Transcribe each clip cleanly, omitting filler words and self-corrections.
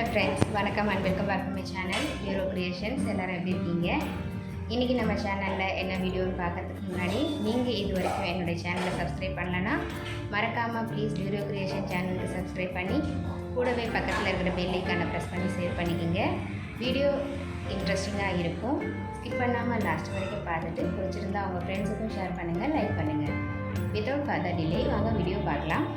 Hello friends, வணக்கம் and welcome back to my channel Duro Creations. எல்லோரும் எப்படி இருக்கீங்க? இன்றைக்கி நம்ம சேனலில் என்ன வீடியோன்னு பார்க்கறதுக்கு முன்னாடி நீங்கள் இது வரைக்கும் என்னுடைய சேனலை சப்ஸ்கிரைப் பண்ணலன்னா மறக்காமல் ப்ளீஸ் Duro Creations சேனலுக்கு சப்ஸ்கிரைப் பண்ணி கூடவே பக்கத்தில் இருக்கிற பெல் ஐகானை ப்ரெஸ் பண்ணி சேவ் பண்ணிக்கோங்க. வீடியோ இன்ட்ரெஸ்டிங்காக இருக்கும். ஸ்கிப் பண்ணாமல் லாஸ்ட் வரைக்கும் பார்த்துட்டு பிடிச்சிருந்தா அவங்க ஃப்ரெண்ட்ஸுக்கும் ஷேர் பண்ணுங்கள், லைக் பண்ணுங்கள். வித்தவுட் ஃபர்தர் டிலே வாங்க வீடியோ பார்க்கலாம்.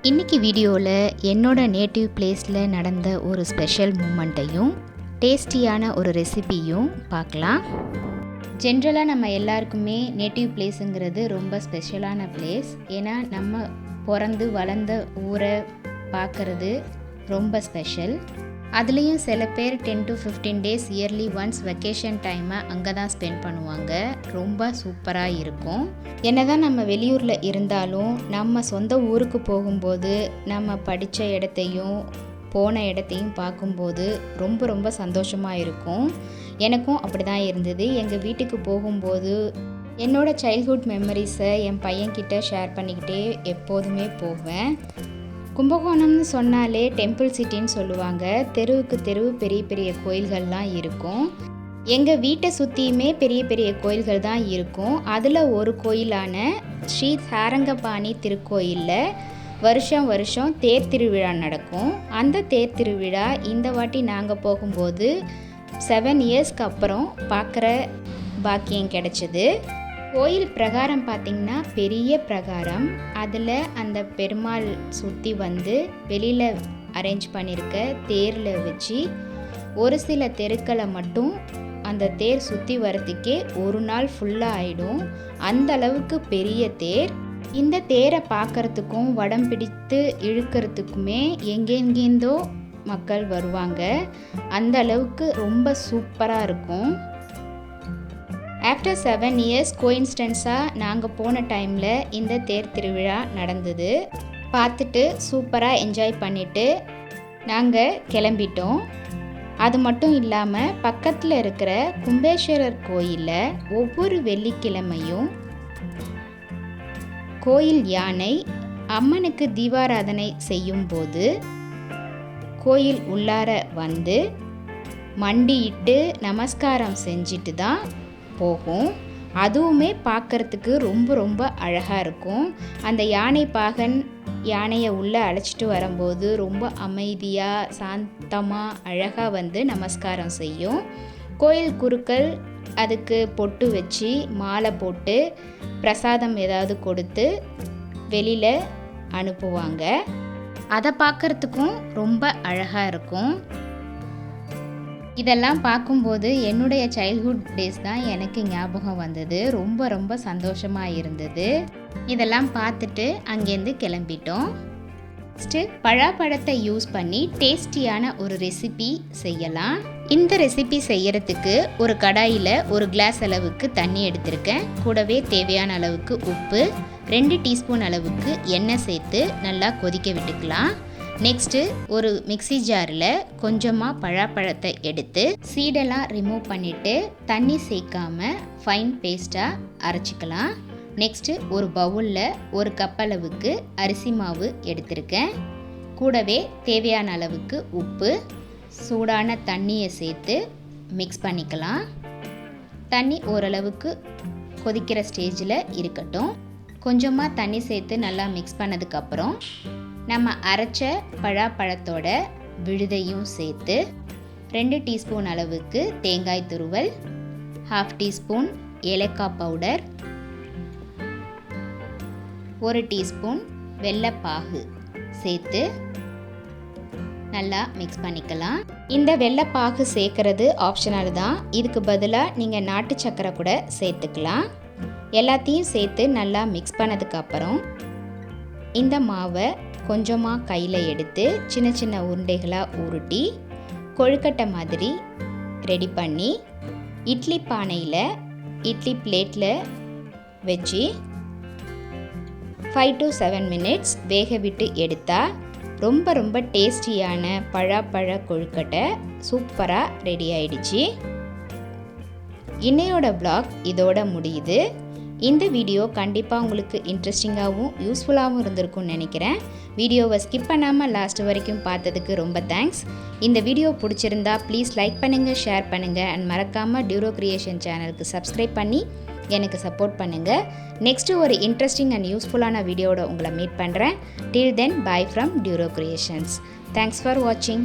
இன்றைக்கி வீடியோவில் என்னோட நேட்டிவ் பிளேஸில் நடந்த ஒரு ஸ்பெஷல் மூமெண்ட்டையும் டேஸ்டியான ஒரு ரெசிபியும் பார்க்கலாம். ஜென்ரலாக நம்ம எல்லாருக்குமே நேட்டிவ் பிளேஸுங்கிறது ரொம்ப ஸ்பெஷலான பிளேஸ். ஏன்னா நம்ம பிறந்து வளர்ந்த ஊரை பார்க்குறது ரொம்ப ஸ்பெஷல். அதுலேயும் சில பேர் 10 to 15 days early once vacation டைமை அங்கே தான் ஸ்பெண்ட் பண்ணுவாங்க. ரொம்ப சூப்பராக இருக்கும். என்னதான் நம்ம வெளியூரில் இருந்தாலும் நம்ம சொந்த ஊருக்கு போகும்போது நம்ம படித்த இடத்தையும் போன இடத்தையும் பார்க்கும்போது ரொம்ப ரொம்ப சந்தோஷமாக இருக்கும். எனக்கும் அப்படி தான் இருந்தது. எங்கள் வீட்டுக்கு போகும்போது என்னோடய சைல்ட்ஹுட் மெமரிஸை என் பையன்கிட்ட ஷேர் பண்ணிக்கிட்டே எப்போதுமே போவேன். கும்பகோணம்னு சொன்னாலே டெம்பிள் சிட்டின்னு சொல்லுவாங்க. தெருவுக்கு தெருவு பெரிய பெரிய கோயில்கள்லாம் இருக்கும். எங்கள் வீட்டை சுற்றியுமே பெரிய பெரிய கோயில்கள் தான் இருக்கும். அதில் ஒரு கோயிலான ஸ்ரீ சாரங்கபாணி திருக்கோயிலில் வருஷம் வருஷம் தேர் திருவிழா நடக்கும். அந்த தேர் திருவிழா இந்த வாட்டி நாங்கள் போகும்போது 7 yearsக்கு அப்புறம் பார்க்குற பாக்கியம் கிடச்சிது. கோயில் பிரகாரம் பார்த்திங்கன்னா பெரிய பிரகாரம். அதில் அந்த பெருமாள் சுற்றி வந்து வெளியில் அரேஞ்ச் பண்ணியிருக்க தேரில் வச்சு ஒரு சில தெருக்களை மட்டும் அந்த தேர் சுற்றி வரத்துக்கே ஒரு நாள் ஃபுல்லாக ஆகிடும். அந்த அளவுக்கு பெரிய தேர். இந்த தேரை பார்க்குறதுக்கும் வடம் பிடித்து இழுக்கிறதுக்குமே எங்கெங்கேருந்தோ மக்கள் வருவாங்க. அந்த அளவுக்கு ரொம்ப சூப்பராக இருக்கும். ஆஃப்டர் 7 years கோயின்ஸ்டன்ஸாக நாங்கள் போன டைமில் இந்த தேர் திருவிழா நடந்தது. பார்த்துட்டு சூப்பராக என்ஜாய் பண்ணிவிட்டு நாங்கள் கிளம்பிட்டோம். அது மட்டும் இல்லாமல் பக்கத்தில் இருக்கிற கும்பேஸ்வரர் கோயிலில் ஒவ்வொரு வெள்ளிக்கிழமையும் கோயில் யானை அம்மனுக்கு தீபாராதனை செய்யும்போது கோயில் உள்ளார வந்து மண்டியிட்டு நமஸ்காரம் செஞ்சுட்டு தான் போகும். அதுவுமே பார்க்குறதுக்கு ரொம்ப ரொம்ப அழகாக இருக்கும். அந்த யானை பாகன் யானையை உள்ளே அழைச்சிட்டு வரும்போது ரொம்ப அமைதியாக சாந்தமாக அழகாக வந்து நமஸ்காரம் செய்யும். கோயில் குருக்கள் அதுக்கு பொட்டு வச்சு மாலை போட்டு பிரசாதம் ஏதாவது கொடுத்து வெளியில் அனுப்புவாங்க. அதை பார்க்குறதுக்கும் ரொம்ப அழகாக இருக்கும். இதெல்லாம் பார்க்கும்போது என்னுடைய சைல்ட்ஹுட் டேஸ் தான் எனக்கு ஞாபகம் வந்தது. ரொம்ப ரொம்ப சந்தோஷமாக இருந்தது. இதெல்லாம் பார்த்துட்டு அங்கேருந்து கிளம்பிட்டோம். நெக்ஸ்ட்டு பழாப்பழத்தை யூஸ் பண்ணி டேஸ்டியான ஒரு ரெசிபி செய்யலாம். இந்த ரெசிபி செய்யறதுக்கு ஒரு கடாயில் ஒரு கிளாஸ் அளவுக்கு தண்ணி எடுத்திருக்கேன். கூடவே தேவையான அளவுக்கு உப்பு, 2 டீஸ்பூன் அளவுக்கு எண்ணெய் சேர்த்து நல்லா கொதிக்க விட்டுக்கலாம். நெக்ஸ்ட்டு ஒரு மிக்ஸி ஜாரில் கொஞ்சமாக பழாப்பழத்தை எடுத்து சீடெல்லாம் ரிமூவ் பண்ணிவிட்டு தண்ணி சேர்க்காமல் ஃபைன் பேஸ்ட்டாக அரைச்சிக்கலாம். நெக்ஸ்ட்டு ஒரு பவுலில் ஒரு கப் அளவுக்கு அரிசி மாவு எடுத்திருக்கேன். கூடவே தேவையான அளவுக்கு உப்பு, சூடான தண்ணியை சேர்த்து மிக்ஸ் பண்ணிக்கலாம். தண்ணி ஓரளவுக்கு கொதிக்கிற ஸ்டேஜில் இருக்கட்டும். கொஞ்சமாக தண்ணி சேர்த்து நல்லா மிக்ஸ் பண்ணதுக்கப்புறம் நம்ம அரைச்ச பழாப்பழத்தோட விழுதையும் சேர்த்து 2 டீஸ்பூன் அளவுக்கு தேங்காய் துருவல், 1/2 டீஸ்பூன் ஏலக்காய் பவுடர், 1 டீஸ்பூன் வெல்லைப்பாகு சேர்த்து நல்லா மிக்ஸ் பண்ணிக்கலாம். இந்த வெல்லைப்பாகு சேர்க்கறது ஆப்ஷனல் தான். இதுக்கு பதிலாக நீங்கள் நாட்டு சக்கரை கூட சேர்த்துக்கலாம். எல்லாத்தையும் சேர்த்து நல்லா மிக்ஸ் பண்ணதுக்கப்புறம் இந்த மாவை கொஞ்சமாக கையில் எடுத்து சின்ன சின்ன உருண்டைகளாக உருட்டி கொழுக்கட்டை மாதிரி ரெடி பண்ணி இட்லி பானையில் இட்லி பிளேட்டில் வச்சு 5 to 7 minutes வேக விட்டு எடுத்தால் ரொம்ப ரொம்ப டேஸ்டியான பழாப்பழ கொழுக்கட்டை சூப்பராக ரெடி ஆயிடுச்சு. இன்னையோட vlog இதோட முடியுது. இந்த வீடியோ கண்டிப்பாக உங்களுக்கு இன்ட்ரெஸ்டிங்காகவும் யூஸ்ஃபுல்லாகவும் இருந்திருக்கும்னு நினைக்கிறேன். வீடியோவை ஸ்கிப் பண்ணாமல் லாஸ்ட் வரைக்கும் பார்த்ததுக்கு ரொம்ப தேங்க்ஸ். இந்த வீடியோ பிடிச்சிருந்தா ப்ளீஸ் லைக் பண்ணுங்கள், ஷேர் பண்ணுங்கள் அண்ட் மறக்காமல் டியூரோ கிரியேஷன் சேனலுக்கு சப்ஸ்கிரைப் பண்ணி எனக்கு சப்போர்ட் பண்ணுங்கள். நெக்ஸ்ட்டு ஒரு இன்ட்ரெஸ்டிங் அண்ட் யூஸ்ஃபுல்லான வீடியோவோட உங்களை மீட் பண்ணுறேன். டில் தென் பை ஃப்ரம் டியூரோ கிரியேஷன்ஸ். தேங்க்ஸ் ஃபார் வாட்சிங்.